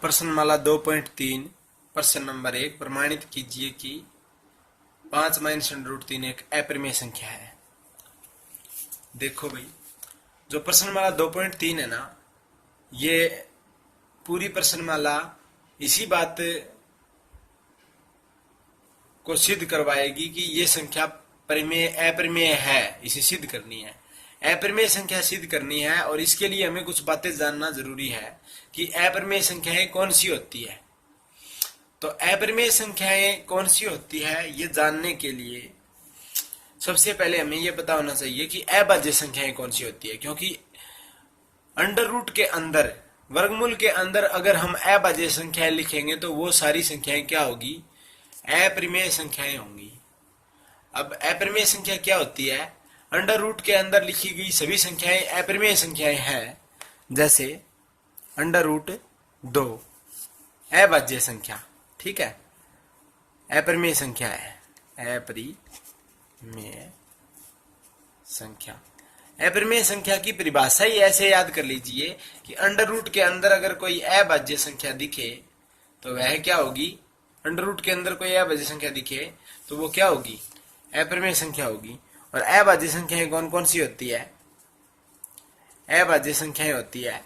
प्रश्नमाला 2.3 प्रश्न नंबर 1 प्रमाणित कीजिए कि 5 माइनस अंडर रूट 3 एक अपरिमेय संख्या है। देखो भाई, जो प्रश्नमाला 2.3 है ना, ये पूरी प्रश्नमाला इसी बात को सिद्ध करवाएगी कि ये संख्या अपरिमेय है। इसे सिद्ध करनी है, अपरिमेय संख्या सिद्ध करनी है, और इसके लिए हमें कुछ बातें जानना जरूरी है कि अपरिमेय संख्याएं कौन सी होती है। तो अपरिमेय संख्याएं कौन सी होती है ये जानने के लिए सबसे पहले हमें ये पता होना चाहिए कि अभाज्य संख्याएं कौन सी होती है, क्योंकि अंडर रूट के अंदर, वर्गमूल के अंदर अगर हम अभाज्य संख्याएं लिखेंगे तो वो सारी संख्याएं क्या होगी, अपरिमेय संख्याएं होंगी। अब अपरिमेय संख्या क्या होती है? अंडर रूट के अंदर लिखी गई सभी संख्याएं अपरिमेय संख्याएं हैं। जैसे अंडर रूट 2 अभाज्य संख्या, ठीक है, अपरिमेय संख्या है। अपरिमेय संख्या, अपरिमेय संख्या की परिभाषा ही ऐसे याद कर लीजिए कि अंडर रूट के अंदर अगर कोई अभाज्य संख्या दिखे तो वह क्या होगी, अंडर रूट के अंदर कोई अभाज्य संख्या दिखे तो वो क्या होगी, अपरिमेय संख्या होगी। और अभाज्य संख्याएं कौन कौन सी होती है? अभाज्य संख्याएं होती है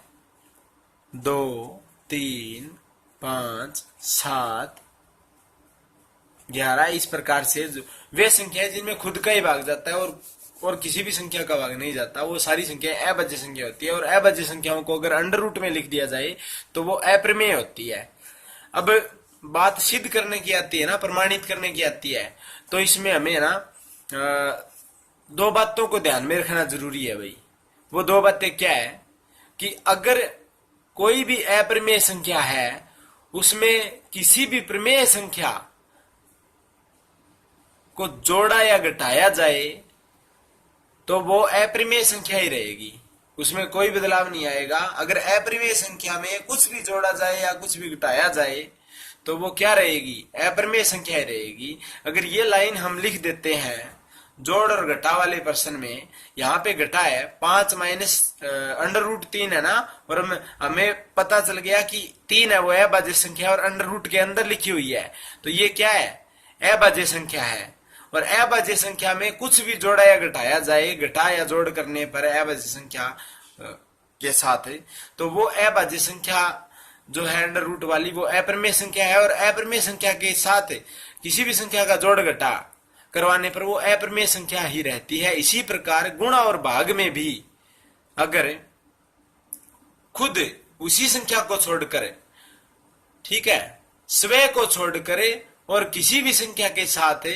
2, 3, 5, 7, 11, इस प्रकार से वे संख्याएं जिनमें खुद का ही भाग जाता है और किसी भी संख्या का भाग नहीं जाता, वो सारी संख्याएं अभाज्य संख्या होती है। और अभाज्य संख्याओं को अगर अंडर रूट में लिख दिया जाए तो वो अपरिमेय होती है। अब बात सिद्ध करने की आती है ना, प्रमाणित करने की आती है, तो इसमें हमें ना दो बातों को ध्यान में रखना जरूरी है भाई। वो दो बातें क्या है कि अगर कोई भी अपरिमेय संख्या है उसमें किसी भी प्रमेय संख्या को जोड़ा या घटाया जाए तो वो अपरिमेय संख्या ही रहेगी, उसमें कोई बदलाव नहीं आएगा। अगर अपरिमेय संख्या में कुछ भी जोड़ा जाए या कुछ भी घटाया जाए तो वो क्या रहेगी, अपरिमेय संख्या ही रहेगी। अगर ये लाइन हम लिख देते हैं जोड़ और घटा वाले प्रश्न में, यहाँ पे घटा है 5 माइनस अंडर रूट 3 है ना, और हमें पता चल गया कि 3 है वो अभाज्य संख्या और अंडर रूट के अंदर लिखी हुई है, तो ये क्या है, अभाज्य संख्या है। और अभाज्य संख्या में कुछ भी जोड़ा या घटाया जाए, घटा या जोड़ करने पर अभाज्य संख्या के साथ, तो वो अभाज्य संख्या जो है अंडर रूट वाली वो अपरिमेय संख्या है। और अपरिमेय संख्या के साथ किसी भी संख्या का जोड़ घटा करवाने पर वो अपरिमेय संख्या ही रहती है। इसी प्रकार गुणा और भाग में भी अगर खुद उसी संख्या को छोड़कर, ठीक है, स्वयं को छोड़कर और किसी भी संख्या के साथ,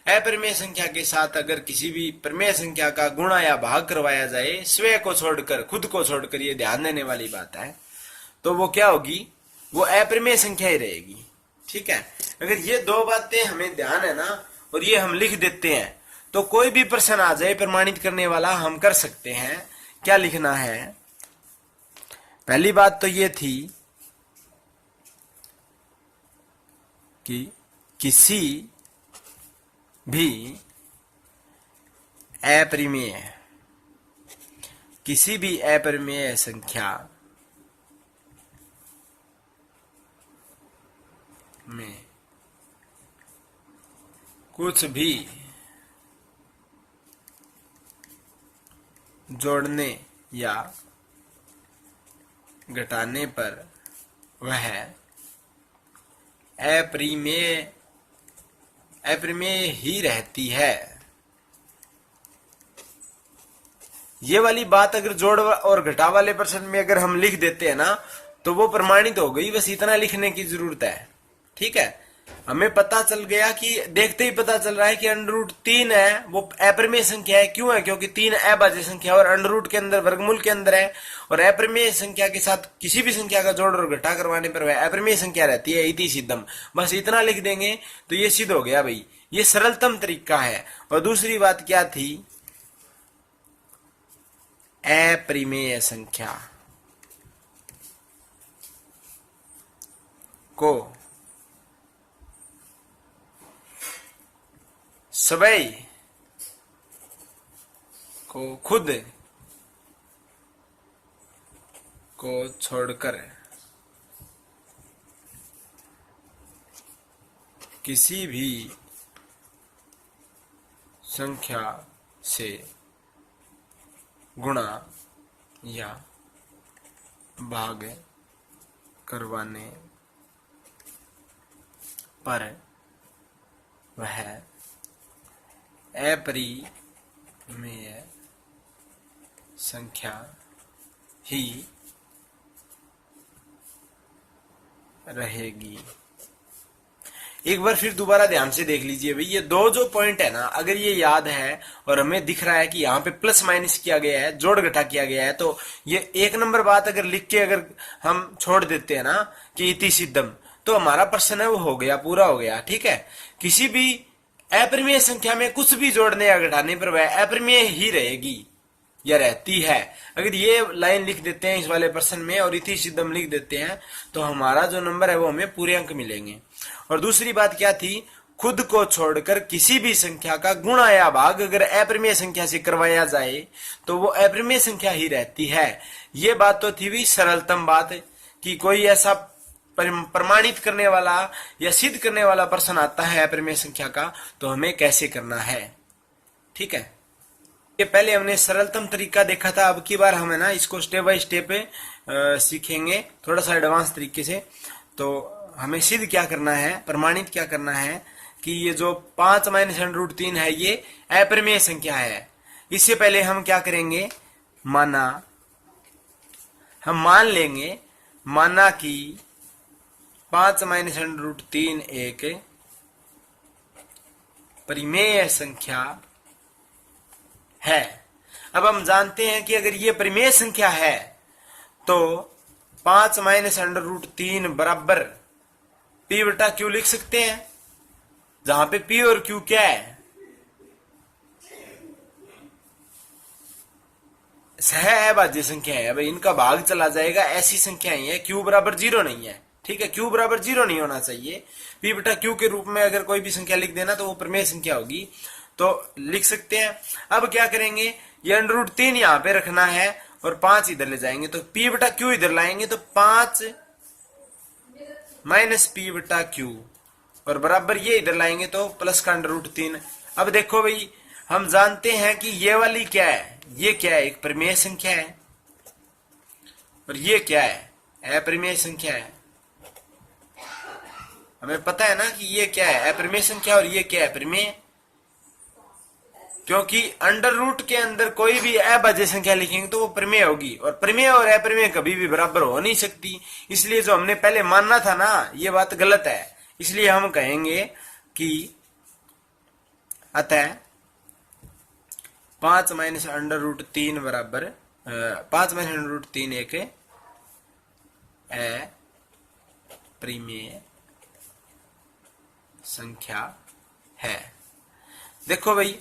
अपरिमेय संख्या के साथ अगर किसी भी प्रमेय संख्या का गुणा या भाग करवाया जाए, स्वयं को छोड़कर, खुद को छोड़कर, ये ध्यान देने वाली बात है, तो वो क्या होगी, वो अपरिमेय संख्या ही रहेगी। ठीक है, अगर ये दो बातें हमें ध्यान है ना और ये हम लिख देते हैं तो कोई भी प्रश्न आ जाए प्रमाणित करने वाला हम कर सकते हैं। क्या लिखना है? पहली बात तो ये थी कि किसी भी अपरिमेय संख्या में कुछ भी जोड़ने या घटाने पर वह अपरिमेय ही रहती है। ये वाली बात अगर जोड़ और घटा वाले प्रश्न में अगर हम लिख देते हैं ना तो वो प्रमाणित हो गई, बस इतना लिखने की जरूरत है। ठीक है, हमें पता चल गया कि देखते ही पता चल रहा है कि अंडर रूट 3 है वो अपरिमेय संख्या है। क्यों है? क्योंकि 3 अभाज्य संख्या और अंडर रूट के अंदर, वर्गमूल के अंदर है, और अपरिमेय संख्या के साथ किसी भी संख्या का जोड़ और घटा करवाने पर वह अपरिमेय संख्या रहती है। इति सिद्धम, बस इतना लिख देंगे तो ये सिद्ध हो गया भाई। ये सरलतम तरीका है। और दूसरी बात क्या थी? अपरिमेय संख्या को स्वयं को खुद को छोड़कर किसी भी संख्या से गुणा या भाग करवाने पर वह अपरिमेय संख्या ही रहेगी। एक बार फिर दोबारा ध्यान से देख लीजिए भाई, ये दो जो पॉइंट है ना, अगर ये याद है और हमें दिख रहा है कि यहाँ पे प्लस माइनस किया गया है, जोड़ घटा किया गया है, तो ये एक नंबर बात अगर लिख के अगर हम छोड़ देते हैं ना कि इति सिद्धम, तो हमारा प्रश्न है वो हो गया, पूरा हो गया। ठीक है, किसी भी अपरिमेय संख्या में कुछ भी जोड़ने या घटाने पर वह अपरिमेय ही रहेगी या रहती है। अगर ये लाइन लिख देते हैं इस वाले प्रश्न में और इति सिद्धम लिख देते हैं तो हमारा जो नंबर है वो हमें पूरे अंक मिलेंगे। और दूसरी बात क्या थी, खुद को छोड़कर किसी भी संख्या का गुणा या भाग अगर अपरिमेय संख्या से करवाया जाए तो वो अपरिमेय संख्या ही रहती है। ये बात तो थी भी सरलतम बात कि कोई ऐसा प्रमाणित करने वाला या सिद्ध करने वाला प्रश्न आता है अपरिमेय संख्या का तो हमें कैसे करना है। ठीक है, ये पहले हमने सरलतम तरीका देखा था, अब की बार हमें ना इसको स्टेप बाय स्टेप सीखेंगे थोड़ा सा एडवांस तरीके से। तो हमें सिद्ध क्या करना है, प्रमाणित क्या करना है कि ये जो 5 माइनस √3 है ये अपरिमेय संख्या है। इससे पहले हम क्या करेंगे, हम मान लेंगे माना कि 5 माइनस √3 एक परिमेय संख्या है। अब हम जानते हैं कि अगर ये परिमेय संख्या है तो 5 माइनस √3 बराबर P बटा Q लिख सकते हैं, जहां पे P और Q क्या है, सह अभाज्य संख्या है। भाई इनका भाग चला जाएगा, ऐसी संख्याएं है। Q बराबर 0 नहीं है। ठीक है, Q बराबर 0 नहीं होना चाहिए। P बटा Q के रूप में अगर कोई भी संख्या लिख देना तो वो परिमेय संख्या होगी, तो लिख सकते हैं। अब क्या करेंगे, ये √3 यहाँ पे रखना है और 5 इधर ले जाएंगे, तो P बटा Q इधर लाएंगे तो 5 माइनस P बटा Q और बराबर ये इधर लाएंगे तो प्लस का √3। अब देखो भाई, हम जानते हैं कि ये वाली क्या है, ये क्या है, एक परिमेय संख्या है और ये क्या है, अपरिमेय संख्या है। हमें पता है ना कि ये क्या है, अपरिमेय संख्या, और ये क्या है, परिमेय। क्योंकि अंडर रूट के अंदर कोई भी अभाज्य संख्या लिखेंगे तो वो परिमेय होगी, और परिमेय और अपरिमेय कभी भी बराबर हो नहीं सकती। इसलिए जो हमने पहले मानना था ना, ये बात गलत है। इसलिए हम कहेंगे कि अतः 5 माइनस √3 बराबर 5 माइनस √3 एक अपरिमेय संख्या है। देखो भाई,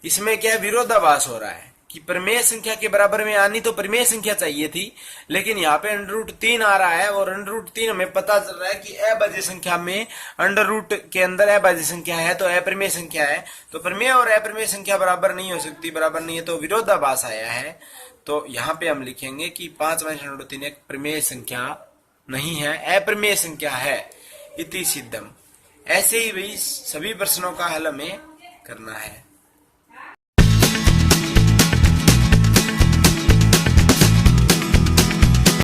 इसमें क्या विरोधाभास हो रहा है कि परिमेय संख्या के बराबर में आनी तो परिमेय संख्या चाहिए थी, लेकिन यहाँ पे √3 आ रहा है और √3 हमें पता चल रहा है कि अभाज्य संख्या में अंडर रूट के अंदर अभाज्य संख्या है तो अपरिमेय संख्या है, तो परिमेय और अपरिमेय संख्या बराबर नहीं हो सकती, बराबर नहीं है, तो विरोधाभास आया है। तो यहाँ पे हम लिखेंगे कि 5 माइनस √3 एक परिमेय संख्या नहीं है, अपरिमेय संख्या है, इति सिद्धम। ऐसे ही भाई सभी प्रश्नों का हल हमें करना है।